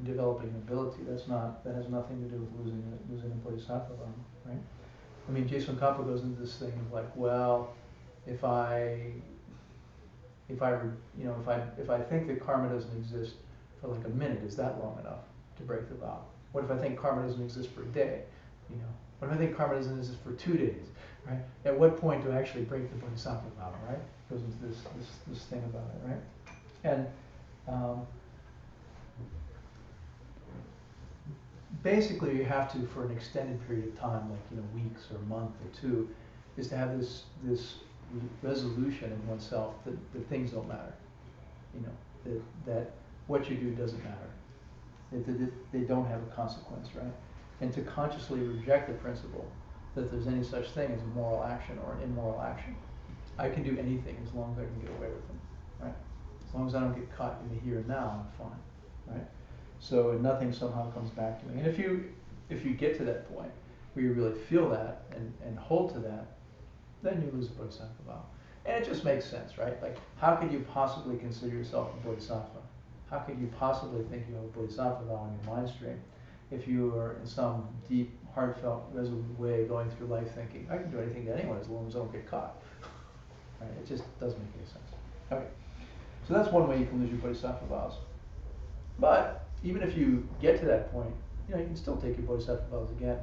developing an ability. That has nothing to do with losing a bodhisattva vow, right? I mean, Jason Kappa goes into this thing of like, well, if I think that karma doesn't exist for like a minute, is that long enough to break the vow? What if I think karma doesn't exist for a day? You know, what if I think karma doesn't exist for 2 days? Right? At what point do I actually break the bodhisattva vow? Right? Goes into this thing about it, right? And basically, you have to, for an extended period of time, like, you know, weeks or a month or two, is to have this resolution in oneself that things don't matter. You know, that what you do doesn't matter. That they don't have a consequence, right? And to consciously reject the principle that there's any such thing as a moral action or an immoral action. I can do anything as long as I can get away with them, right? As long as I don't get caught in the here and now, I'm fine, right? So nothing somehow comes back to me. And if you get to that point where you really feel that and hold to that, then you lose the bodhisattva vow. And it just makes sense, right? Like, how could you possibly consider yourself a bodhisattva? How could you possibly think you have a bodhisattva vow in your mind stream if you are in some deep, heartfelt, resolute way going through life thinking, I can do anything to anyone as long as I don't get caught. Right? It just doesn't make any sense. Okay. So that's one way you can lose your bodhisattva vows. But even if you get to that point, you know, you can still take your bodhisattva vows again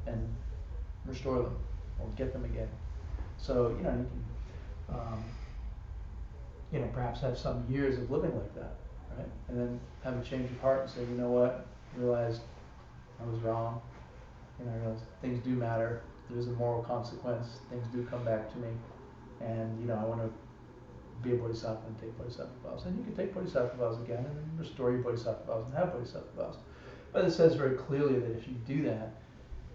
and restore them or get them again. So, you know, you can, you know, perhaps have some years of living like that, right? And then have a change of heart and say, you know what, realized I was wrong. You know, I realized things do matter. There's a moral consequence. Things do come back to me. And, you know, I want to be a bodhisattva and take bodhisattva vows. And you can take bodhisattva vows again and then restore your bodhisattva vows and have bodhisattva vows. But it says very clearly that if you do that,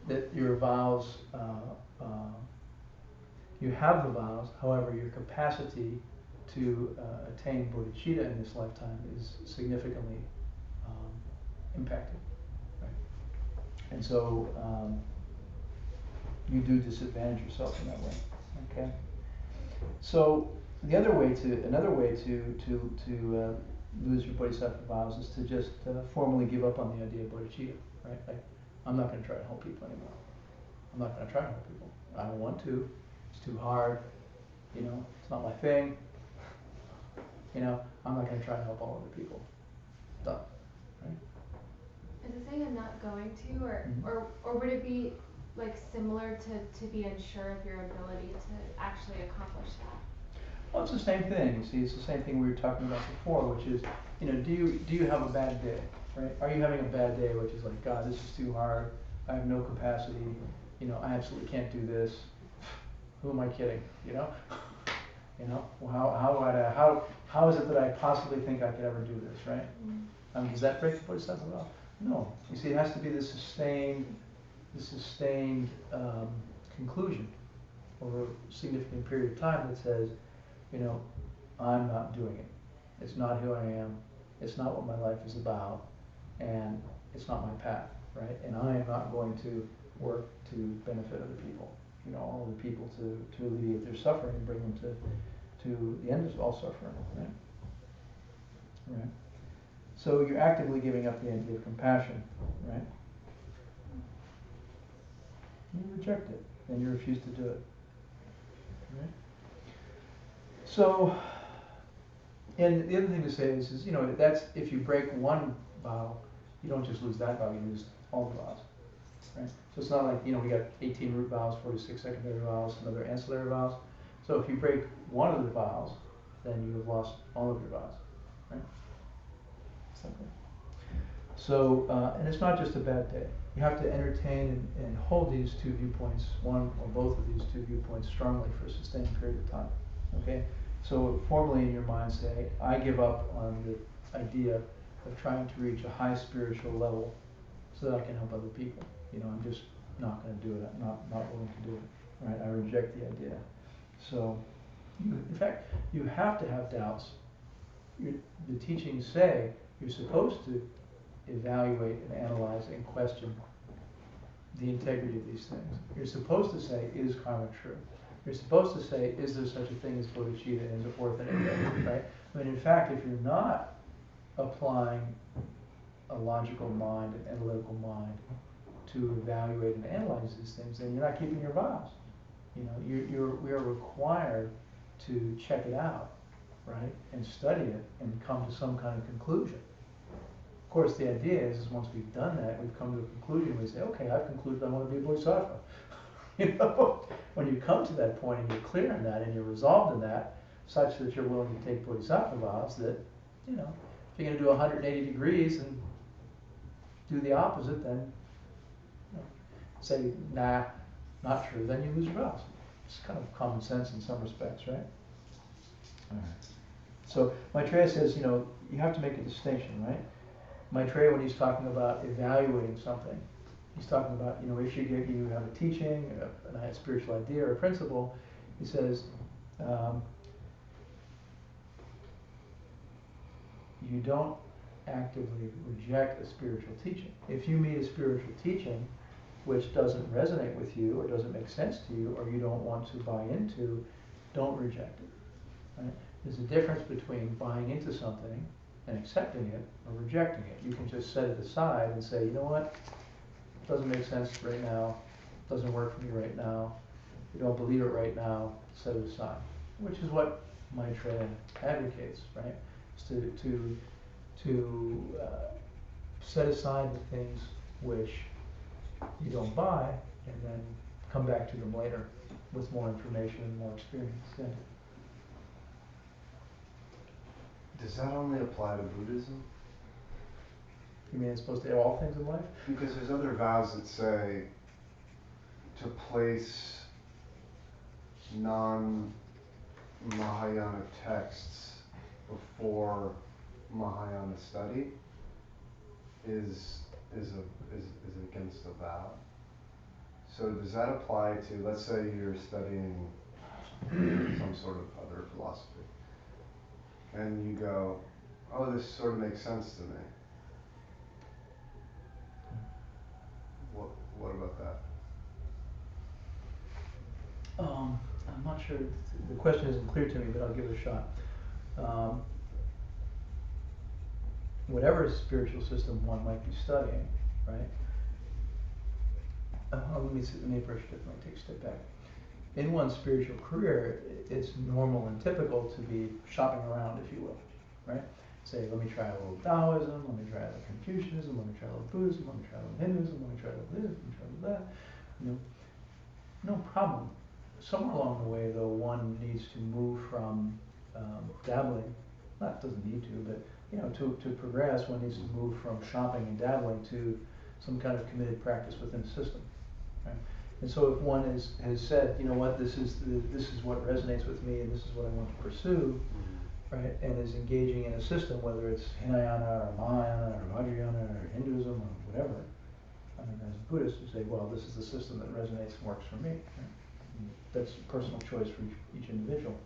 that your vows, you have the vows, however, your capacity to attain bodhicitta in this lifetime is significantly impacted. Right? And so you do disadvantage yourself in that way. Okay. So another way to lose your bodhisattva vows is to just formally give up on the idea of bodhicitta. Right? Like, I'm not going to try to help people anymore. I'm not going to try to help people. I don't want to. It's too hard. You know, it's not my thing. You know, I'm not going to try to help all other people. Done. Right? Is it saying I'm not going to, or would it be like similar to be unsure of your ability to actually accomplish that? Well, it's the same thing. You see, it's the same thing we were talking about before, which is, you know, do you have a bad day, right? Are you having a bad day, which is like, God, this is too hard. I have no capacity. You know, I absolutely can't do this. Who am I kidding? You know, you know. Well, how is it that I possibly think I could ever do this, right? Does that break the bodhisattva vow? No. You see, it has to be this sustained conclusion. over a significant period of time that says, you know, I'm not doing it. It's not who I am. It's not what my life is about, and it's not my path, right? And I am not going to work to benefit other people, you know, all the people to alleviate their suffering and bring them to the end of all suffering, right? Right. So you're actively giving up the idea of compassion, right? You reject it, and you refuse to do it, right? So, and the other thing to say is, you know, that's if you break one vow, you don't just lose that vow, you lose all the vows, right? So it's not like, you know, we got 18 root vows, 46 secondary vows, and other ancillary vows. So if you break one of the vows, then you have lost all of your vows, right? Simple. So, and it's not just a bad day. You have to entertain and hold these two viewpoints, one or both of these two viewpoints strongly for a sustained period of time, okay? So formally in your mind say, I give up on the idea of trying to reach a high spiritual level so that I can help other people. You know, I'm just not going to do it. I'm not willing to do it, right? I reject the idea. So, in fact, you have to have doubts. The teachings say you're supposed to evaluate and analyze and question the integrity of these things. You're supposed to say, is karma true? You're supposed to say, is there such a thing as bodhicitta and is it worth it, right? I mean, in fact, if you're not applying a logical mind, an analytical mind, to evaluate and analyze these things, then you're not keeping your vows. You know, we are required to check it out, right, and study it and come to some kind of conclusion. Of course, the idea is once we've done that, we've come to a conclusion. We say, okay, I've concluded I want to be a bodhisattva. You know, when you come to that point and you're clear in that and you're resolved in that, such that you're willing to take bodhisattva vows, that, you know, if you're going to do 180 degrees and do the opposite, then, you know, say, nah, not true, then you lose your vows. It's kind of common sense in some respects, right? All right. So Maitreya says, you know, you have to make a distinction, right? Maitreya, when he's talking about evaluating something, he's talking about, you know, if you have a teaching, a spiritual idea or a principle, he says, you don't actively reject a spiritual teaching. If you meet a spiritual teaching which doesn't resonate with you or doesn't make sense to you or you don't want to buy into, don't reject it. Right? There's a difference between buying into something and accepting it or rejecting it. You can just set it aside and say, you know what, it doesn't make sense right now, it doesn't work for me right now, you don't believe it right now, set it aside. Which is what Maitreya advocates, right? Is to set aside the things which you don't buy and then come back to them later with more information and more experience. Yeah. Does that only apply to Buddhism? You mean it's supposed to have all things in life? Because there's other vows that say to place non-Mahayana texts before Mahayana study is against the vow. So does that apply to, let's say you're studying some sort of other philosophy, and you go, oh, this sort of makes sense to me. What about that? I'm not sure. The question isn't clear to me, but I'll give it a shot. Whatever spiritual system one might be studying, right? Let me take a step back. In one's spiritual career, it's normal and typical to be shopping around, if you will, right? Say, let me try a little Taoism, let me try a little Confucianism, let me try a little Buddhism, let me try a little Hinduism, let me try a little this, let me try a little that. You know, no problem. Somewhere along the way, though, one needs to move from dabbling. Not doesn't need to, but you know, to progress, one needs to move from shopping and dabbling to some kind of committed practice within the system. Right? And so, if one has said, you know what, this is what resonates with me, and this is what I want to pursue, right, and is engaging in a system, whether it's Hinayana or Mahayana or Vajrayana or Hinduism or whatever. I mean, as a Buddhist, you say, well, this is the system that resonates and works for me. Right? That's personal choice for each individual.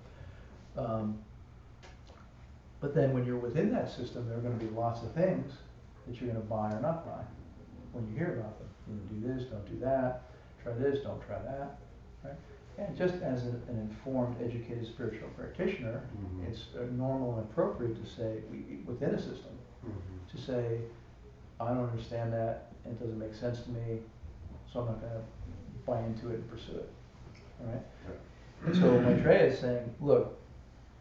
But then when you're within that system, there are going to be lots of things that you're going to buy or not buy when you hear about them. Do this, don't do that, try this, don't try that, right? And just as an informed, educated spiritual practitioner, it's normal and appropriate to say, within a system, to say, I don't understand that, and it doesn't make sense to me, so I'm not going to buy into it and pursue it, all right? And so Maitreya is saying, look,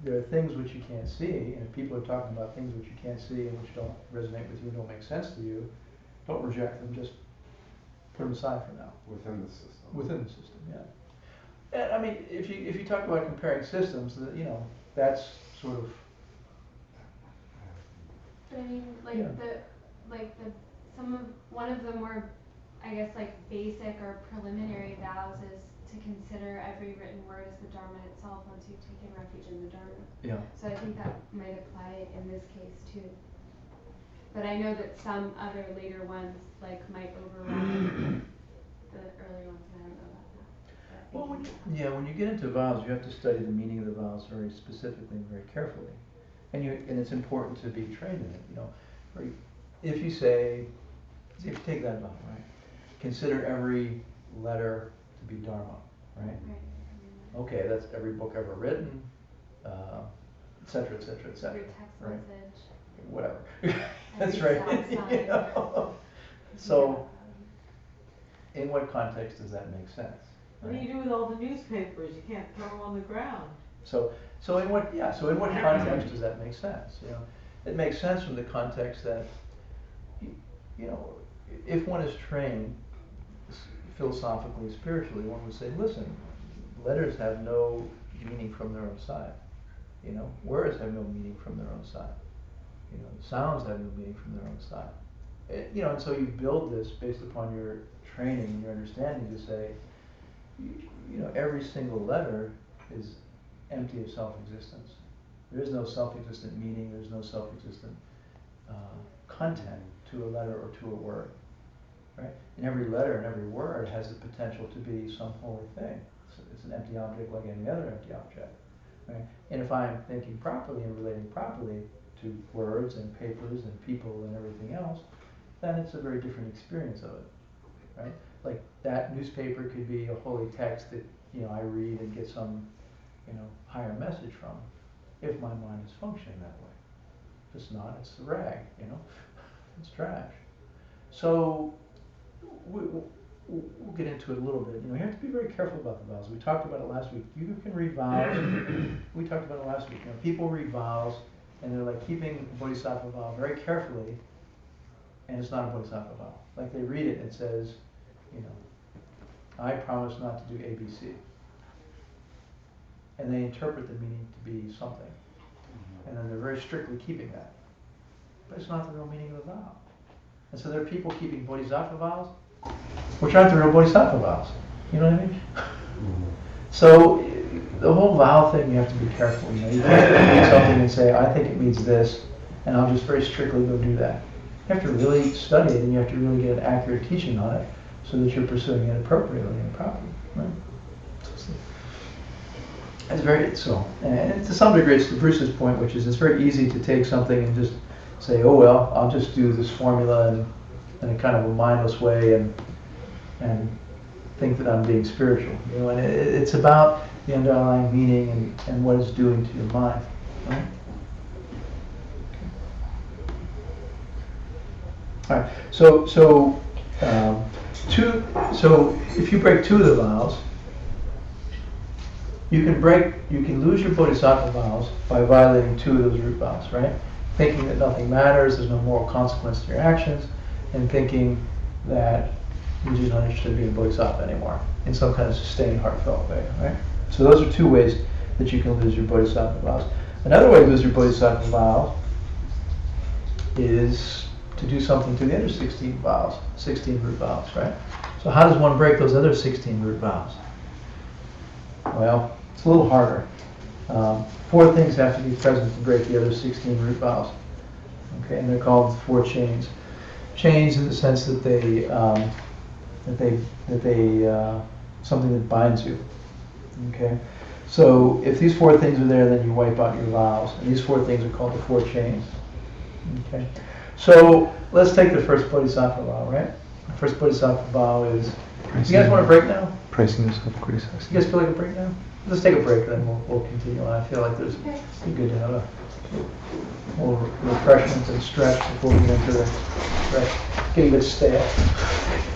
there are things which you can't see, and if people are talking about things which you can't see and which don't resonate with you, don't make sense to you, don't reject them, just put them aside for now. Within the system. Within the system, yeah. And I mean, if you talk about comparing systems, that's sort of. But I mean, one of the more, I guess, like basic or preliminary vows is to consider every written word as the Dharma itself once you've taken refuge in the Dharma. Yeah. So I think that might apply in this case too. But I know that some other later ones might override the earlier ones, and I don't know about that. Well, when you get into vows, you have to study the meaning of the vows very specifically and very carefully, and it's important to be trained in it. If you say, if you take that vow, right, consider every letter to be Dharma, right? Okay, that's every book ever written, et cetera, et cetera, et cetera. Every text right? message. Whatever. That's Every right. stop sign. So, in what context does that make sense? What do you do with all the newspapers? You can't throw them on the ground. So in what context does that make sense? It makes sense from the context that, if one is trained philosophically, spiritually, one would say, listen, letters have no meaning from their own side. Words have no meaning from their own side. Sounds have no meaning from their own side. And so you build this based upon your training and your understanding to say, every single letter is empty of self-existence. There is no self-existent meaning, there's no self-existent content to a letter or to a word, right? And every letter and every word has the potential to be some holy thing. It's an empty object like any other empty object, right? And if I'm thinking properly and relating properly to words and papers and people and everything else, then it's a very different experience of it, right? Like that newspaper could be a holy text that I read and get some higher message from, if my mind is functioning that way. If it's not, it's a rag, it's trash. So we'll get into it a little bit. You have to be very careful about the vows. We talked about it last week. You can read vows. We talked about it last week. People read vows and they're like keeping a bodhisattva vow very carefully, and it's not a bodhisattva vow. Like they read it and it says, I promise not to do ABC. And they interpret the meaning to be something. And then they're very strictly keeping that. But it's not the real meaning of the vow. And so there are people keeping bodhisattva vows, which aren't the real bodhisattva vows. You know what I mean? So the whole vow thing, you have to be careful. You can't read something and say, I think it means this, and I'll just very strictly go do that. You have to really study it, and you have to really get an accurate teaching on it, so that you're pursuing it appropriately and properly, right? It's very so, and to some degree, it's to Bruce's point, which is it's very easy to take something and just say, oh well, I'll just do this formula in a kind of a mindless way and think that I'm being spiritual, and it's about the underlying meaning and what it's doing to your mind, right? All right, so if you break two of the vows, you can lose your bodhisattva vows by violating two of those root vows, right? Thinking that nothing matters, there's no moral consequence to your actions, and thinking that you're just not interested in being a bodhisattva anymore in some kind of sustained, heartfelt way, right? So those are two ways that you can lose your bodhisattva vows. Another way to lose your bodhisattva vow is to do something to the other 16 vows, 16 root vows, right? So how does one break those other 16 root vows? Well, it's a little harder. 4 things have to be present to break the other 16 root vows. Okay, and they're called 4 chains. Chains in the sense that they something that binds you. Okay? So if these 4 things are there, then you wipe out your vows. And these 4 things are called the 4 chains. Okay? So let's take the first Bodhisattva vow, right? The first Bodhisattva vow is, you guys want a break now? Praising yourself, criticizing. You guys feel like a break now? Let's take a break, then we'll continue on. I feel like it'd be good to have a little refreshment and stretch before we get into the, right, getting a bit stale.